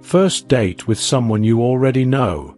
First date with someone you already know.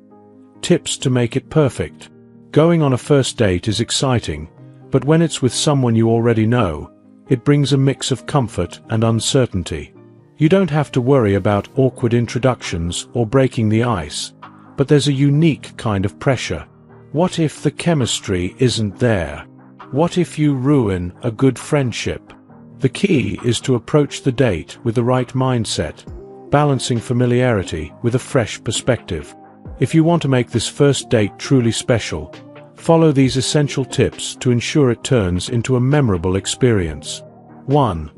Tips to make it perfect. Going on a first date is exciting, but when it's with someone you already know, it brings a mix of comfort and uncertainty. You don't have to worry about awkward introductions or breaking the ice, but there's a unique kind of pressure. What if the chemistry isn't there? What if you ruin a good friendship? The key is to approach the date with the right mindset, balancing familiarity with a fresh perspective. If you want to make this first date truly special, follow these essential tips to ensure it turns into a memorable experience. 1.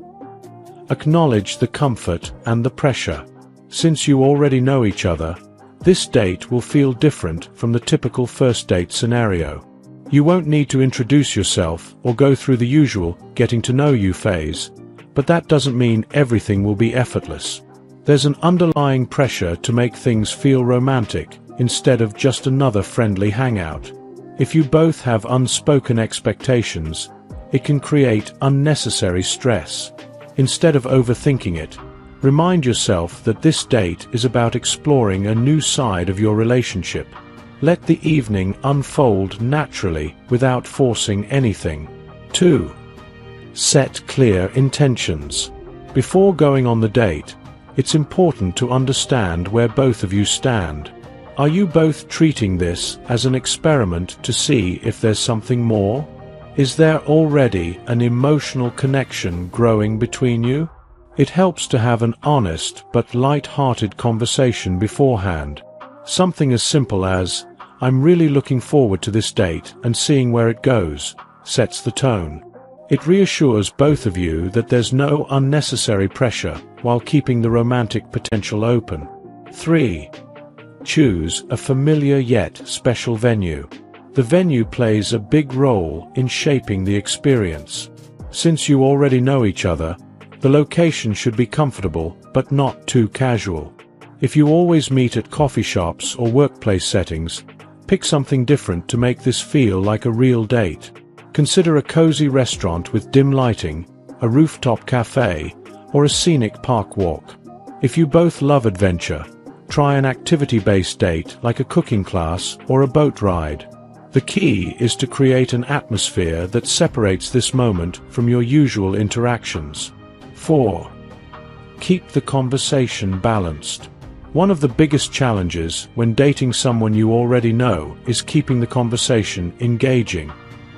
Acknowledge the comfort and the pressure. Since you already know each other, this date will feel different from the typical first date scenario. You won't need to introduce yourself or go through the usual getting to know you phase, but that doesn't mean everything will be effortless. There's an underlying pressure to make things feel romantic instead of just another friendly hangout. If you both have unspoken expectations, it can create unnecessary stress. Instead of overthinking it, remind yourself that this date is about exploring a new side of your relationship. Let the evening unfold naturally without forcing anything. 2. Set clear intentions. Before going on the date, it's important to understand where both of you stand. Are you both treating this as an experiment to see if there's something more? Is there already an emotional connection growing between you? It helps to have an honest but light-hearted conversation beforehand. Something as simple as, "I'm really looking forward to this date and seeing where it goes," sets the tone. It reassures both of you that there's no unnecessary pressure while keeping the romantic potential open. 3. Choose a familiar yet special venue. The venue plays a big role in shaping the experience. Since you already know each other, the location should be comfortable but not too casual. If you always meet at coffee shops or workplace settings, pick something different to make this feel like a real date. Consider a cozy restaurant with dim lighting, a rooftop cafe, or a scenic park walk. If you both love adventure, try an activity-based date like a cooking class or a boat ride. The key is to create an atmosphere that separates this moment from your usual interactions. 4. Keep the conversation balanced. One of the biggest challenges when dating someone you already know is keeping the conversation engaging.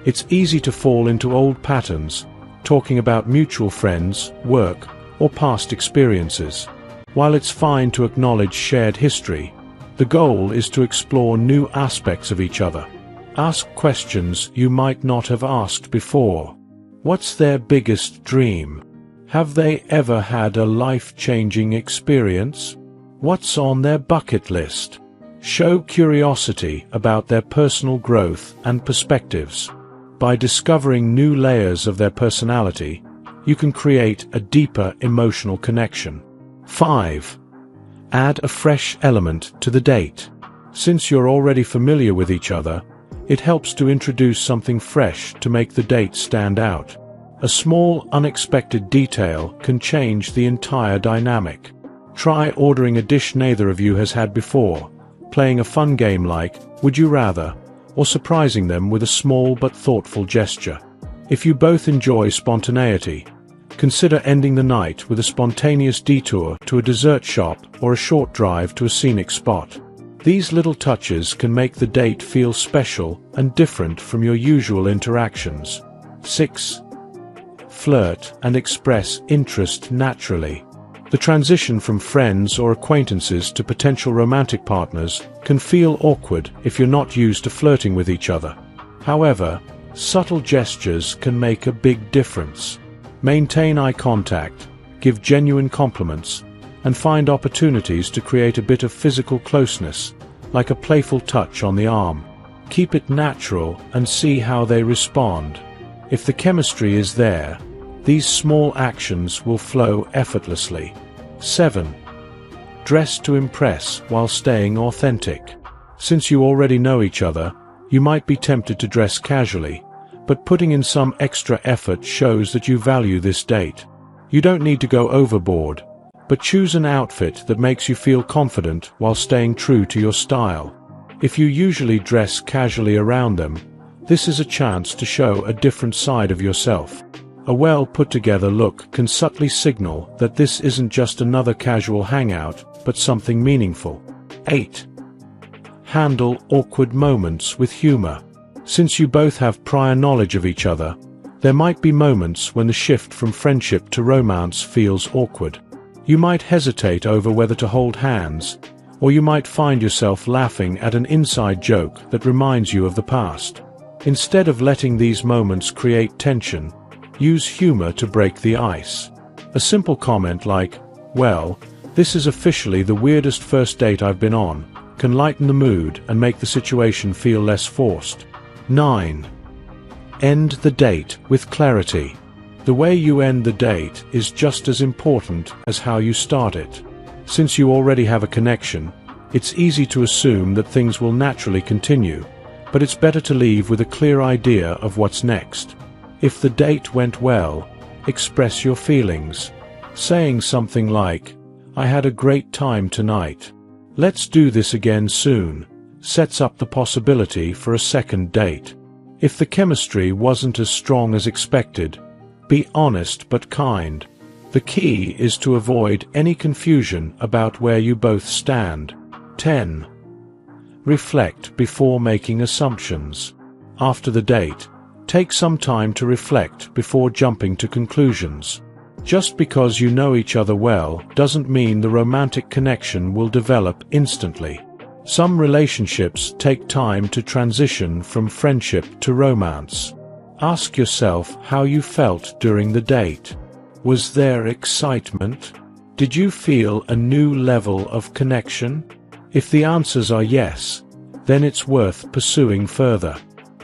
It's easy to fall into old patterns, talking about mutual friends, work, or past experiences. While it's fine to acknowledge shared history, the goal is to explore new aspects of each other. Ask questions you might not have asked before. What's their biggest dream? Have they ever had a life-changing experience? What's on their bucket list? Show curiosity about their personal growth and perspectives. By discovering new layers of their personality, you can create a deeper emotional connection. 5. Add a fresh element to the date. Since you're already familiar with each other, it helps to introduce something fresh to make the date stand out. A small, unexpected detail can change the entire dynamic. Try ordering a dish neither of you has had before, playing a fun game like Would You Rather, or surprising them with a small but thoughtful gesture. If you both enjoy spontaneity, consider ending the night with a spontaneous detour to a dessert shop or a short drive to a scenic spot. These little touches can make the date feel special and different from your usual interactions. 6. Flirt and express interest naturally. The transition from friends or acquaintances to potential romantic partners can feel awkward if you're not used to flirting with each other. However, subtle gestures can make a big difference. Maintain eye contact, give genuine compliments, and find opportunities to create a bit of physical closeness, like a playful touch on the arm. Keep it natural and see how they respond. If the chemistry is there, these small actions will flow effortlessly. 7. Dress to impress while staying authentic. Since you already know each other, you might be tempted to dress casually, but putting in some extra effort shows that you value this date. You don't need to go overboard, But choose an outfit that makes you feel confident while staying true to your style. If you usually dress casually around them, this is a chance to show a different side of yourself. A well put together look can subtly signal that this isn't just another casual hangout, but something meaningful. 8. Handle awkward moments with humor. Since you both have prior knowledge of each other, there might be moments when the shift from friendship to romance feels awkward. You might hesitate over whether to hold hands, or you might find yourself laughing at an inside joke that reminds you of the past. Instead of letting these moments create tension, use humor to break the ice. A simple comment like, "Well, this is officially the weirdest first date I've been on," can lighten the mood and make the situation feel less forced. 9. End the date with clarity. The way you end the date is just as important as how you start it. Since you already have a connection, it's easy to assume that things will naturally continue, but it's better to leave with a clear idea of what's next. If the date went well, express your feelings. Saying something like, "I had a great time tonight. Let's do this again soon," sets up the possibility for a second date. If the chemistry wasn't as strong as expected, be honest but kind. The key is to avoid any confusion about where you both stand. 10. Reflect before making assumptions. After the date, take some time to reflect before jumping to conclusions. Just because you know each other well doesn't mean the romantic connection will develop instantly. Some relationships take time to transition from friendship to romance. Ask yourself how you felt during the date. Was there excitement? Did you feel a new level of connection? If the answers are yes, then it's worth pursuing further.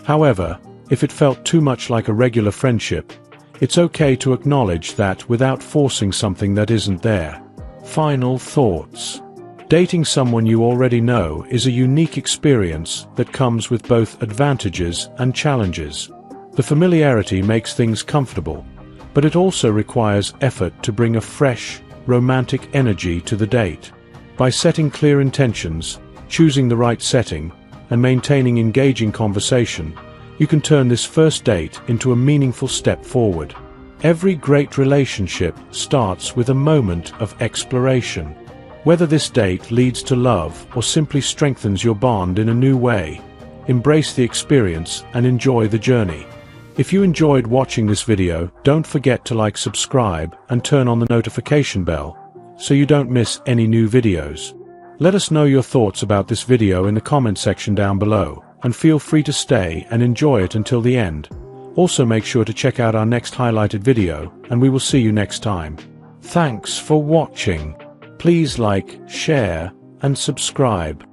However, if it felt too much like a regular friendship, it's okay to acknowledge that without forcing something that isn't there. Final thoughts. Dating someone you already know is a unique experience that comes with both advantages and challenges. The familiarity makes things comfortable, but it also requires effort to bring a fresh, romantic energy to the date. By setting clear intentions, choosing the right setting, and maintaining engaging conversation, you can turn this first date into a meaningful step forward. Every great relationship starts with a moment of exploration. Whether this date leads to love or simply strengthens your bond in a new way, embrace the experience and enjoy the journey. If you enjoyed watching this video, don't forget to like, subscribe, and turn on the notification bell, so you don't miss any new videos. Let us know your thoughts about this video in the comment section down below, and feel free to stay and enjoy it until the end. Also make sure to check out our next highlighted video, and we will see you next time. Thanks for watching. Please like, share, and subscribe.